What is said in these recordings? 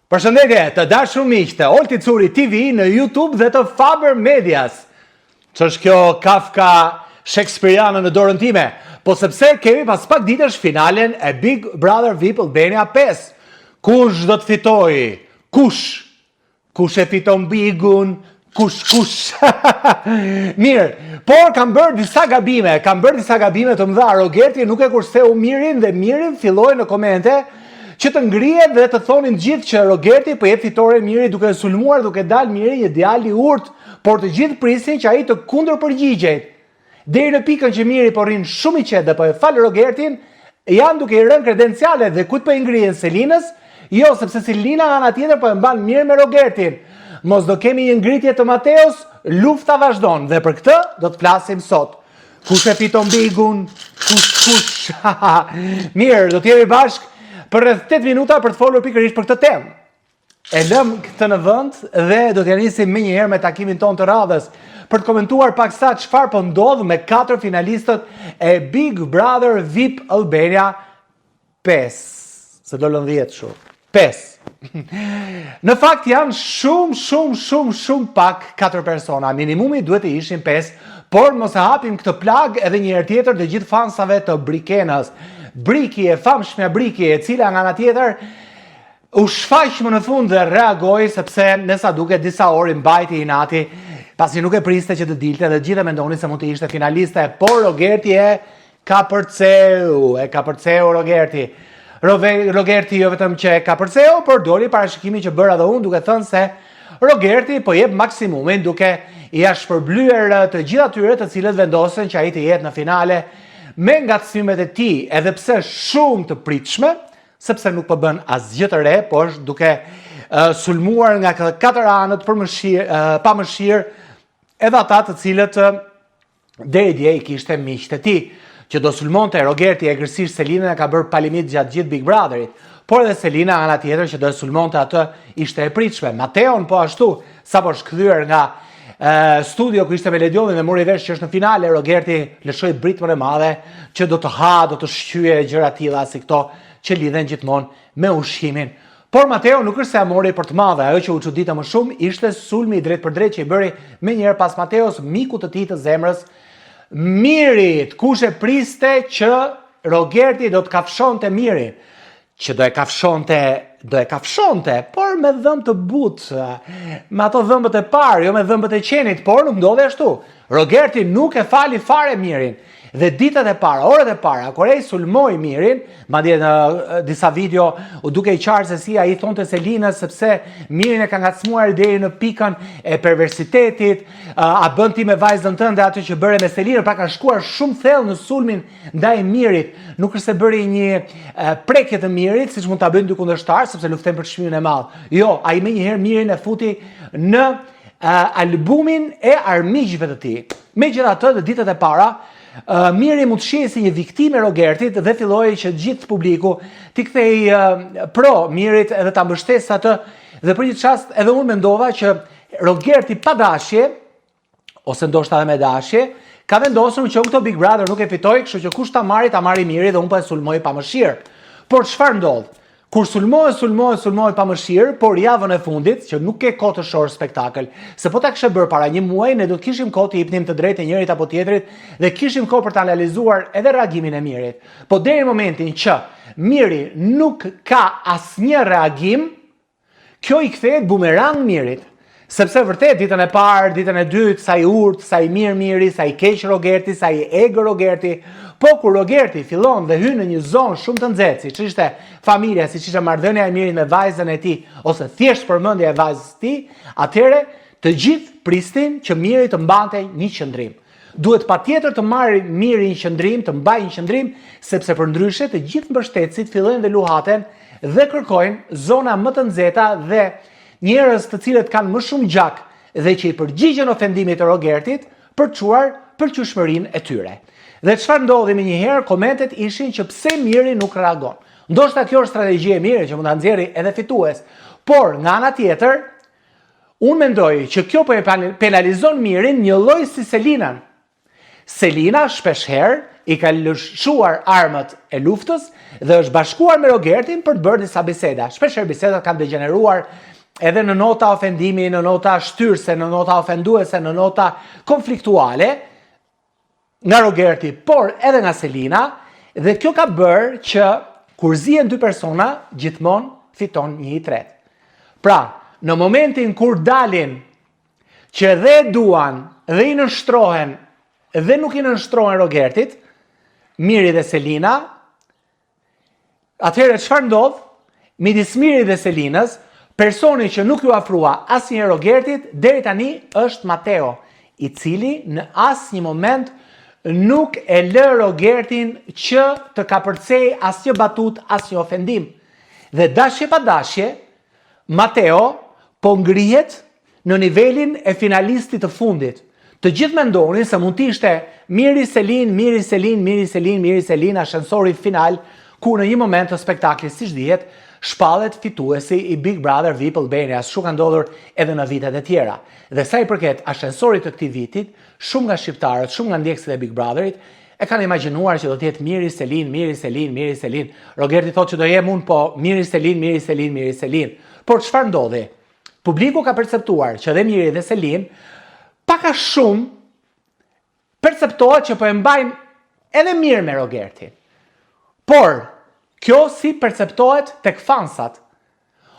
Përshëndetje të dashur miq të Olti Curi TV në YouTube dhe të Faber Medias. Ç'është kjo Kafka Shakespeareane në dorën time? Po sepse kemi pas pak ditësh finalen e Big Brother VIP Albania 5. Kush do të fitojë? Kush e fiton Bigun? Kush? Mirë, por kam bërë disa gabime të mëdha. Rogerti nuk e kurtheu Mirin dhe Mirin filloi në komente që të ngrihet dhe të thonin gjithë që Rogerti po jep fitore Miri duke sulmuar, duke dalë Miri një djalë i urtë, por të gjithë prisin që ai të kundërpërgjigjej. Deri në pikën që Miri po rrin shumë i qetë dhe po e fal Rogertin, janë duke i rënë kredencialet dhe kujt po i ngrihen Selinës? Jo, sepse Selina nga ana tjetër po e mban mirë me Rogertin. Mos do kemi një ngritje të Mateos, lufta vazhdon dhe për këtë do të flasim sot. Kush e fiton Bigun? Kush? Mirë, do të jemi bashkë për rreth 8 minuta për të folur pikërisht për këtë temë. E lëm këtë në vend dhe do t'ja nisim menjëherë me takimin ton të radhës për të komentuar paksa çfarë po ndodh me 4 finalistët e Big Brother VIP Albania 5. Se do lën 10 shumë. 5. Në fakt janë shumë pak 4 persona. Minimumi duhet të ishin 5, por mos e hapim këtë plag edhe një herë tjetër të gjithë fansave të Brikenës. Briki e famshmja Briki, e cila nga ana tjetër u shfaq më në fund dhe reagoi sepse me sa duket disa orë mbajti inati, pasi nuk e priste që të dilte dhe gjithë mendonin se mund të ishte finaliste, por Rogerti e ka përceu Rogerti. Rogerti jo vetëm që e ka përceu, por doli parashikimi që bëra dhe unë duke thënë se Rogerti po jep maksimumin duke i shpërblyer të gjithë atyre të cilët vendosen që ai të jetë në finale me ngacmimet e tij, edhe pse shumë të pritshme, sepse nuk po bën asgjë të re, por duke sulmuar nga 4 anët pa mëshirë, edhe ata të cilët deri dje i kishte miqtë e tij. Që do sulmonte Rogerti egërsisht Selinën e ka bërë palimit gjatë gjithë Big Brotherit, por edhe Selina nga ana tjetër që do sulmonte atë ishte e pritshme. Mateon po ashtu, sapo shkthyer nga studio ku ishte me Ledionin dhe mori vesh që është në finale, Rogerti lëshoi britmën e madhe që do të do të shqyje gjëra tilla si këto që lidhen gjithmonë me ushqimin. Por Mateo nuk është se mori për të madhe, ajo që u çuditë më shumë ishte sulmi i drejt për drejt që i bëri menjëherë pas Mateos miku të tij të zemrës, Mirit. Kush e priste që Rogerti do të kafshonte Mirin, që do e kafshonte, por me dhëmbë të butë, me ato dhëmbët e parë, jo me dhëmbët e qenit, por nuk ndodhi ashtu. Rogerti nuk e fali fare Mirin. Dhe ditët e para, orët e para, kur ai sulmoi Mirin, madje në disa video u duke i qartë se si ai thonte Selinës sepse Mirin e ka ngacmuar deri në pikën e perversitetit, a bën ti me vajzën tënde atë që bëre me Selinën, pra ka shkuar shumë thellë në sulmin ndaj Mirit. Nuk është se bëri një prekje të Mirit, siç mund ta bëjnë dy kundërshtar, sepse luftojnë për çmimin e madh. Jo, ai menjëherë Mirin e futi në albumin e armiqve të tij. Megjithatë, në ditët e para Miri mund të shihej si një viktimë e Rogertit dhe filloi që gjithë publiku t'i kthej pro Mirit edhe ta mbështesë atë dhe për një çast edhe unë mendova që Rogerti pa dashje ose ndoshta edhe me dashje ka vendosur që këto Big Brother nuk e fitoi, kështu që kush ta marri Miri dhe unë po e sulmoj pa mëshirë. Por çfarë ndodh? Kur sulmohet pa mëshirë, por javën e fundit, që nuk ke kohë të shohësh spektakël, se po ta kishe bërë para një muaji, ne do të kishim kohë të jepnim të drejtë njërit apo tjetrit dhe kishim kohë për të analizuar edhe reagimin e Mirit. Po deri në momentin që Miri nuk ka asnjë reagim, kjo i kthehet bumerang Mirit. Sepse vërtet ditën e parë, ditën e dytë, sa i urtë, sa i mirë Miri, sa i keq Rogerti, sa i egër Rogerti, po kur Rogerti fillon dhe hyn në një zonë shumë të nxehtë, siç ishte familja, siç ishte marrëdhënia e Mirit me vajzën e tij, ose thjesht përmendja e vajzës së tij, atëherë të gjithë pristin që Miri të mbante një qëndrim. Duhet patjetër të marrë Miri një qëndrim, të mbajë një qëndrim, sepse përndryshe të gjithë mbështetësit fillojnë dhe luhaten dhe kërkojnë zona më të nxehta dhe njerëz të cilët kanë më shumë gjak dhe që i përgjigjen ofendimit të Rogertit për çuar pëlqyeshmërinë e tyre. Dhe çfarë ndodhi më njëherë, komentet ishin që pse Miri nuk reagon. Ndoshta kjo është strategji e Mirit që mund ta nxjerrë edhe fitues, por nga ana tjetër, unë mendoj që kjo po e penalizon Mirin një lloj si Selinën. Selina shpeshherë i ka lëshuar armët e luftës dhe është bashkuar me Rogertin për të bërë disa biseda. Shpeshherë bisedat kanë degeneruar edhe në nota ofendimi, në nota shtyrse, në nota ofenduese, në nota konfliktuale nga Rogerti, por edhe nga Selina, dhe kjo ka bërë që kur zihen dy persona, gjithmonë fiton një i tretë. Pra, në momentin kur dalin që dhe duan dhe i nënshtrohen dhe nuk i nënshtrohen Rogertit, Miri dhe Selina, atëherë çfarë ndodh? Midis Miri dhe Selinës, personi që nuk ju afrua asnjëherë Rogertit deri tani është Mateo, i cili në asnjë moment nuk e lë Rogertin që të kapërcej asnjë batut, asnjë ofendim. Dhe dashje pa dashje, Mateo po ngrihet në nivelin e finalistit të fundit. Të gjithë mendonin se mund të ishte Miri Selin, ashensori final, ku në një moment të spektaklit siç dihet, shpallet fituesi i Big Brother VIP Albania, ashtu ka ndodhur edhe në vitet e tjera. Dhe sa i përket ashensorit të këtij vitit, shumë nga shqiptarët, shumë nga ndjekësit e Big Brotherit e kanë imagjinuar që do të jetë Miri Selin. Rogerti thotë që do jem unë, po Miri Selin. Por çfarë ndodhi? Publiku ka perceptuar që dhe Miri dhe Selin pak a shumë perceptohet që po e mbajnë edhe mirë me Rogertin. Por kjo si perceptohet tek fansat.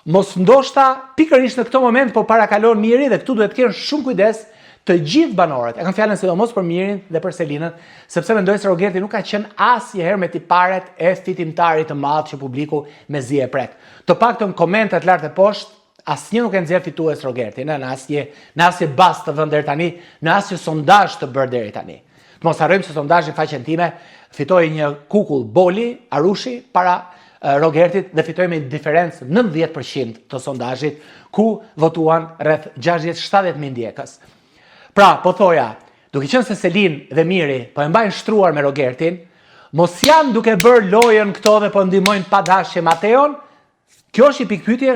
Mos ndoshta pikërisht në këtë moment po parakalon Miri dhe këtu duhet të kenë shumë kujdes të gjithë banorët. E kam fjalën sidomos për Mirin dhe për Selinën, sepse mendoj se Rogerti nuk ka qenë asnjëherë me tiparet e fitimtarit të madh që publiku mezi e pret. Të paktën komentet lart e poshtë, asnjë nuk e nxjerr fitues Rogertin, në asnjë bazë të vënë deri tani, në asnjë sondazh të bërë deri tani. Të mos harrojmë se sondazhi faqen time fitoi një kukull Boli Arushi para Rogertit dhe fitoi me diferencë 90% të sondazhit, ku votuan rreth 60-70.000 ndjekës. Pra, po thoja, duke qenë se Selin dhe Miri po e mbajnë shtruar me Rogertin, mos janë duke bërë lojën këto dhe po ndihmojnë pa dashje Mateon. Kjo është një pikpyetje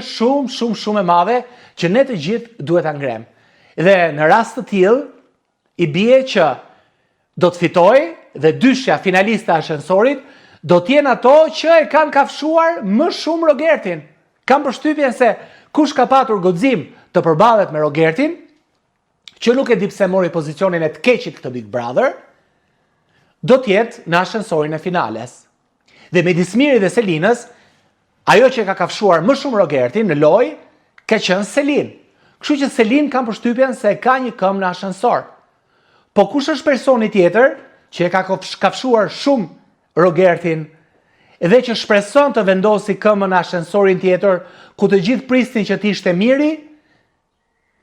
shumë e madhe që ne të gjithë duhet ta ngrem. Dhe në rast të tillë i bie që do të fitoj dhe dyshja finalista ashensorit do t'jenë ato që e kanë kafshuar më shumë Rogertin. Kam përshtypjen se kush ka patur guxim të përballet me Rogertin, që nuk e di pse mori pozicionin e të keqit këtë Big Brother, do t'jetë në ashensorin e finales. Dhe midis Mirit dhe Selinës, ajo që ka kafshuar më shumë Rogertin në lojë ka qenë Selin. Kështu që Selin kam përshtypjen se ka një këmbë në ashensor. Po kush është personi tjetër që e ka kafshuar shumë Rogertin dhe që shpreson të vendosi këmbën në ashensorin tjetër, ku të gjithë prisnin që t'ishte Miri?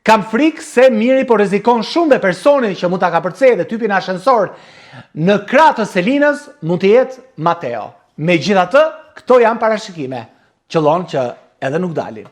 Kam frikë se Miri po rrezikon shumë dhe personi që mund ta kapërcejë dhe typin ashensor në krah të Selinës mund të jetë Mateo. Megjithatë, këto janë parashikime, qëllon që edhe nuk dalin.